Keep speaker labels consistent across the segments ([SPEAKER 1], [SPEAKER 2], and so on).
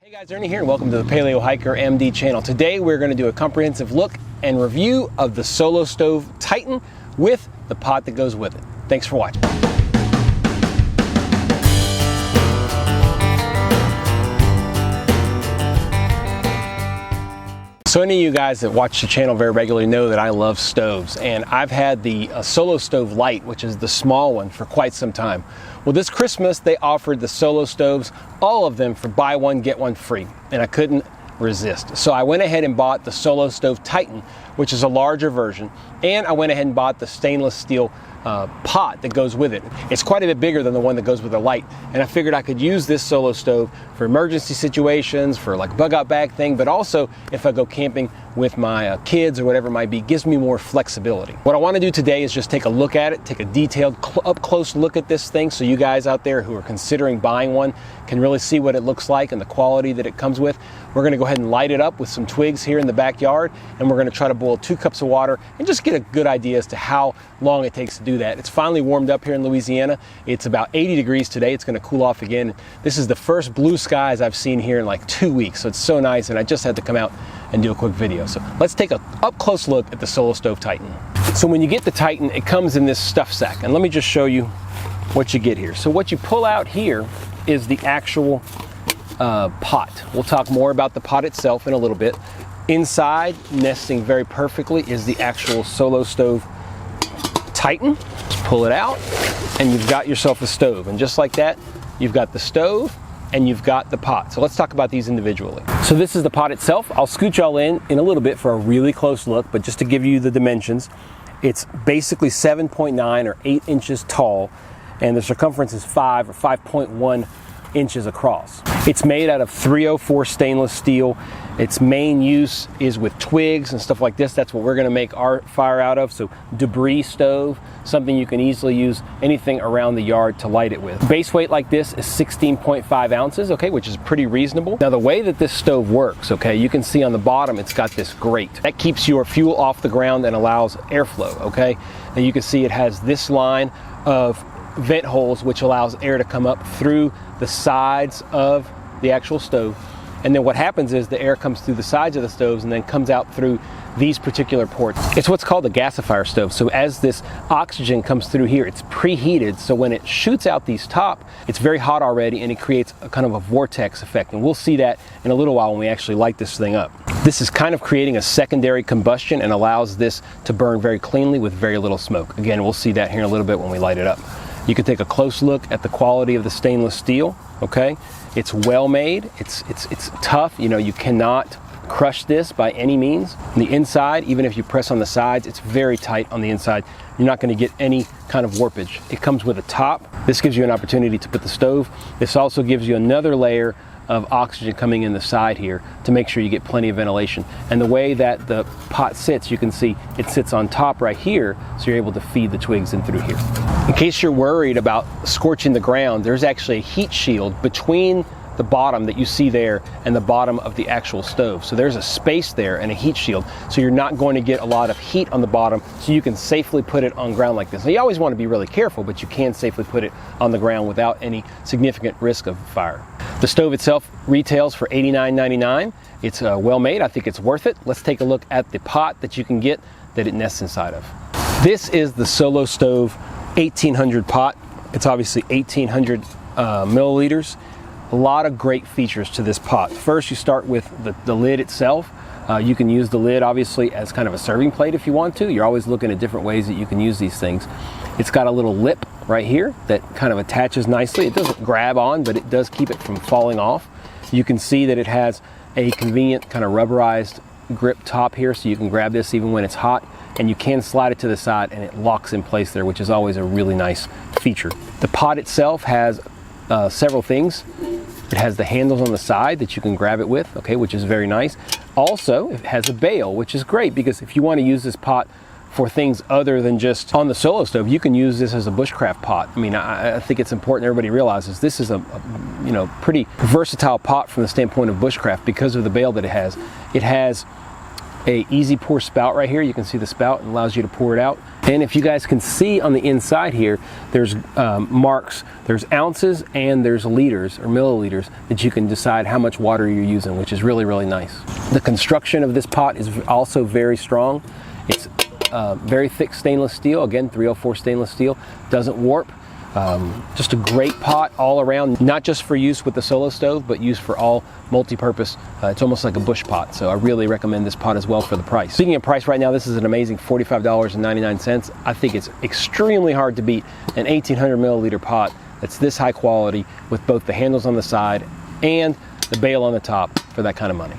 [SPEAKER 1] Hey guys, Ernie here and welcome to the Paleo Hiker MD channel. Today we're going to do a comprehensive look and review of the Solo Stove Titan with the pot that goes with it. Thanks for watching. So any of you guys that watch the channel very regularly know that I love stoves, and I've had the Solo Stove Lite, which is the small one, for quite some time. Well, this Christmas they offered the Solo Stoves, all of them, for buy one get one free, and I couldn't resist. So I went ahead and bought the Solo Stove Titan, which is a larger version, and I went ahead and bought the stainless steel pot that goes with it. It's quite a bit bigger than the one that goes with the Lite, and I figured I could use this Solo Stove for emergency situations, for like bug out bag thing, but also if I go camping with my kids or whatever it might be, gives me more flexibility. What I want to do today is just take a look at it, take a detailed up close look at this thing, so you guys out there who are considering buying one can really see what it looks like and the quality that it comes with. We're going to go ahead and light it up with some twigs here in the backyard, and we're going to try to boil 2 cups of water and just get a good idea as to how long it takes to do that. It's finally warmed up here in Louisiana. It's about 80 degrees today. It's going to cool off again. This is the first blue skies I've seen here in like 2 weeks, so it's so nice, and I just had to come out and do a quick video. So let's take a up close look at the Solo Stove Titan. So when you get the Titan, it comes in this stuff sack, and let me just show you what you get here. So what you pull out here is the actual pot. We'll talk more about the pot itself in a little bit. Inside, nesting very perfectly, is the actual Solo Stove Titan. Just pull it out and you've got yourself a stove, and just like that you've got the stove and you've got the pot. So let's talk about these individually. So this is the pot itself. I'll scoot y'all in a little bit for a really close look, but just to give you the dimensions, it's basically 7.9 or 8 inches tall, and the circumference is 5 or 5.1 inches across. It's made out of 304 stainless steel. Its main use is with twigs and stuff like this. That's what we're going to make our fire out of. So debris stove, something you can easily use anything around the yard to light it with. Base weight like this is 16.5 ounces, okay, which is pretty reasonable. Now the way that this stove works, okay, you can see on the bottom it's got this grate. That keeps your fuel off the ground and allows airflow, okay? And you can see it has this line of vent holes which allows air to come up through the sides of the actual stove, and then what happens is the air comes through the sides of the stoves and then comes out through these particular ports. It's what's called a gasifier stove. So as this oxygen comes through here, it's preheated, so when it shoots out these top, it's very hot already, and it creates a kind of a vortex effect, and we'll see that in a little while when we actually light this thing up. This is kind of creating a secondary combustion and allows this to burn very cleanly with very little smoke. Again, we'll see that here in a little bit when we light it up. You can take a close look at the quality of the stainless steel, okay? It's well made, it's tough, you know, you cannot crush this by any means. On the inside, even if you press on the sides, it's very tight on the inside. You're not going to get any kind of warpage. It comes with a top. This gives you an opportunity to put the stove. This also gives you another layer of oxygen coming in the side here to make sure you get plenty of ventilation. And the way that the pot sits, you can see it sits on top right here, so you're able to feed the twigs in through here. In case you're worried about scorching the ground, there's actually a heat shield between the bottom that you see there and the bottom of the actual stove. So there's a space there and a heat shield, so you're not going to get a lot of heat on the bottom, so you can safely put it on ground like this. Now you always want to be really careful, but you can safely put it on the ground without any significant risk of fire. The stove itself retails for $89.99. It's well made. I think it's worth it. Let's take a look at the pot that you can get that it nests inside of. This is the Solo Stove 1800 pot. It's obviously 1800 milliliters. A lot of great features to this pot. First, you start with the lid itself. You can use the lid obviously as kind of a serving plate if you want to. You're always looking at different ways that you can use these things. It's got a little lip right here that kind of attaches nicely. It doesn't grab on, but it does keep it from falling off. You can see that it has a convenient kind of rubberized grip top here, so you can grab this even when it's hot, and you can slide it to the side and it locks in place there, which is always a really nice feature. The pot itself has several things. It has the handles on the side that you can grab it with, okay, which is very nice. Also, it has a bail, which is great because if you want to use this pot for things other than just on the Solo Stove, you can use this as a bushcraft pot. I mean, I think it's important everybody realizes this is a you know, pretty versatile pot from the standpoint of bushcraft because of the bail that it has. It has a easy pour spout right here. You can see the spout, and allows you to pour it out. And if you guys can see on the inside here, there's marks, there's ounces and there's liters or milliliters that you can decide how much water you're using, which is really, really nice. The construction of this pot is also very strong. It's very thick stainless steel, again 304 stainless steel, doesn't warp. Just a great pot all around, not just for use with the Solo Stove, but used for all multi-purpose. It's almost like a bush pot, so I really recommend this pot as well for the price. Speaking of price, right now this is an amazing $45.99. I think it's extremely hard to beat an 1800 milliliter pot that's this high quality with both the handles on the side and the bail on the top for that kind of money.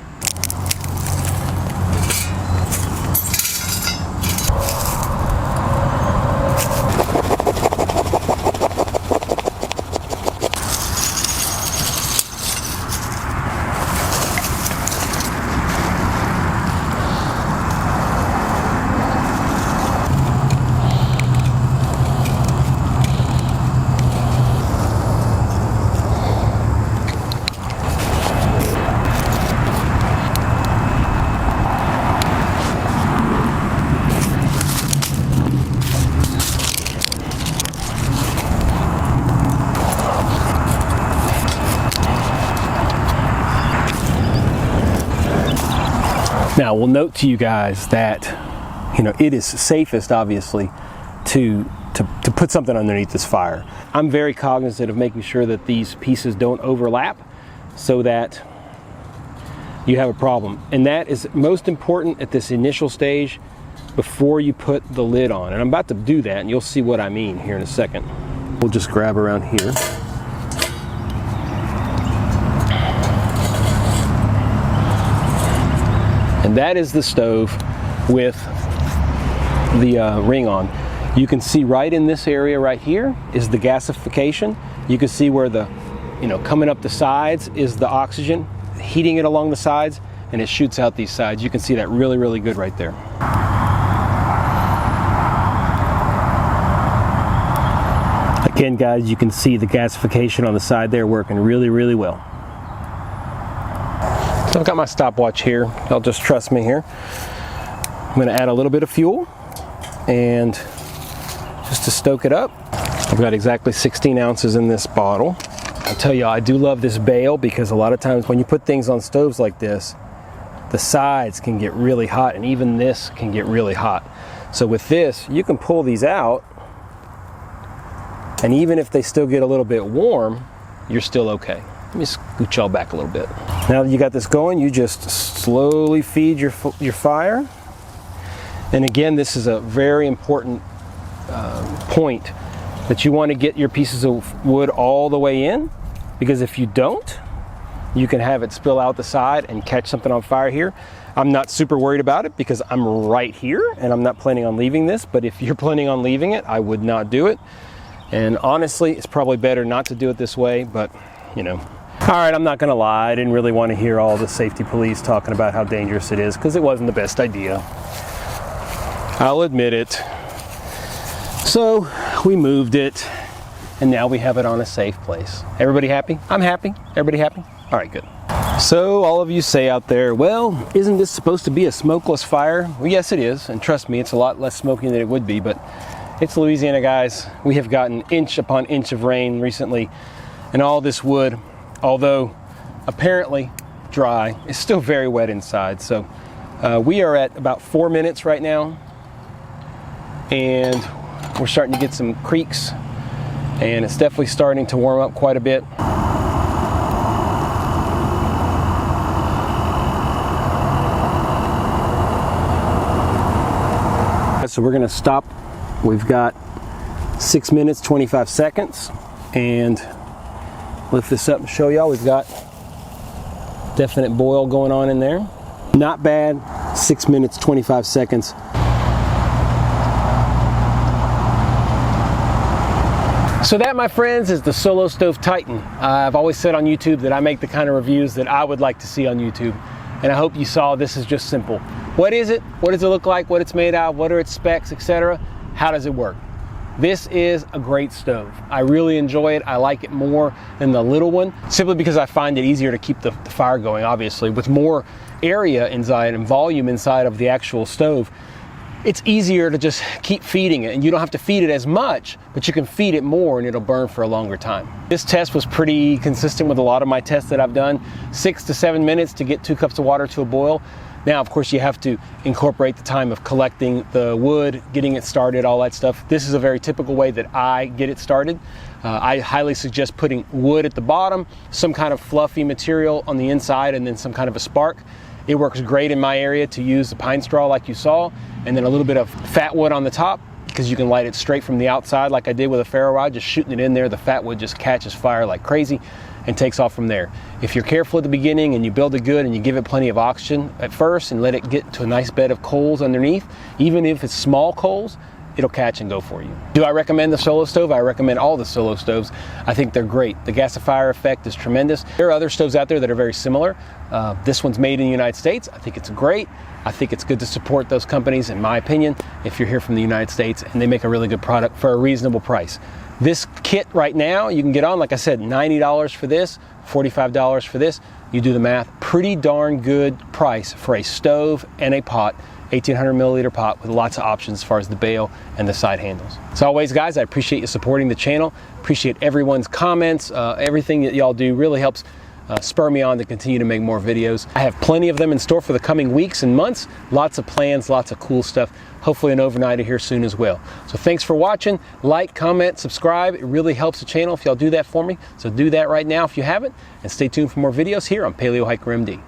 [SPEAKER 1] Now, we'll note to you guys that, it is safest, obviously, to put something underneath this fire. I'm very cognizant of making sure that these pieces don't overlap so that you have a problem. And that is most important at this initial stage before you put the lid on. And I'm about to do that, and you'll see what I mean here in a second. We'll just grab around here. And that is the stove with the ring on. You can see right in this area right here is the gasification. You can see where the, coming up the sides is the oxygen, heating it along the sides, and it shoots out these sides. You can see that really, really good right there. Again, guys, you can see the gasification on the side there working really, really well. So I've got my stopwatch here. I'll just trust me here. I'm going to add a little bit of fuel, and just to stoke it up, I've got exactly 16 ounces in this bottle. I'll tell you, I do love this bail because a lot of times when you put things on stoves like this, the sides can get really hot, and even this can get really hot. So with this, you can pull these out, and even if they still get a little bit warm, you're still okay. Let me scoot y'all back a little bit. Now that you got this going, you just slowly feed your fire. And again, this is a very important point, that you want to get your pieces of wood all the way in, because if you don't, you can have it spill out the side and catch something on fire here. I'm not super worried about it because I'm right here and I'm not planning on leaving this, but if you're planning on leaving it, I would not do it. And honestly, it's probably better not to do it this way, but All right, I'm not gonna lie, I didn't really want to hear all the safety police talking about how dangerous it is, because it wasn't the best idea. I'll admit it. So we moved it, and now we have it on a safe place. Everybody happy? I'm happy. Everybody happy? All right, good. So all of you say out there, well, isn't this supposed to be a smokeless fire? Well, yes, it is, and trust me, it's a lot less smoky than it would be, but it's Louisiana, guys. We have gotten inch upon inch of rain recently, and all this wood, although apparently dry, is still very wet inside. So we are at about 4 minutes right now, and we're starting to get some creaks, and it's definitely starting to warm up quite a bit. So we're gonna stop. We've got 6 minutes, 25 seconds, and lift this up and show y'all. We've got definite boil going on in there. Not bad. 6 minutes, 25 seconds. So that, my friends, is the Solo Stove Titan. I've always said on YouTube that I make the kind of reviews that I would like to see on YouTube, and I hope you saw this is just simple. What is it? What does it look like? What it's made out of? What are its specs, etc.? How does it work? This is a great stove. I really enjoy it. I like it more than the little one, simply because I find it easier to keep the fire going, obviously. With more area inside and volume inside of the actual stove, it's easier to just keep feeding it, and you don't have to feed it as much, but you can feed it more and it'll burn for a longer time. This test was pretty consistent with a lot of my tests that I've done. 6 to 7 minutes to get 2 cups of water to a boil. Now, of course, you have to incorporate the time of collecting the wood, getting it started, all that stuff. This is a very typical way that I get it started. I highly suggest putting wood at the bottom, some kind of fluffy material on the inside, and then some kind of a spark. It works great in my area to use the pine straw like you saw, and then a little bit of fat wood on the top, because you can light it straight from the outside like I did with a ferro rod, just shooting it in there. The fat wood just catches fire like crazy and takes off from there. If you're careful at the beginning and you build it good and you give it plenty of oxygen at first and let it get to a nice bed of coals underneath, even if it's small coals, it'll catch and go for you. Do I recommend the Solo Stove? I recommend all the Solo Stoves. I think they're great. The gasifier effect is tremendous. There are other stoves out there that are very similar. This one's made in the United States. I think it's great. I think it's good to support those companies, in my opinion, if you're here from the United States, and they make a really good product for a reasonable price. This kit right now, you can get on, like I said, $90 for this, $45 for this. You do the math. Pretty darn good price for a stove and a pot. 1800 milliliter pot with lots of options as far as the bail and the side handles. As always, guys, I appreciate you supporting the channel. Appreciate everyone's comments. Everything that y'all do really helps spur me on to continue to make more videos. I have plenty of them in store for the coming weeks and months. Lots of plans, lots of cool stuff. Hopefully an overnighter here soon as well. So thanks for watching. Like, comment, subscribe. It really helps the channel if y'all do that for me. So do that right now if you haven't, and stay tuned for more videos here on Paleo Hiker MD.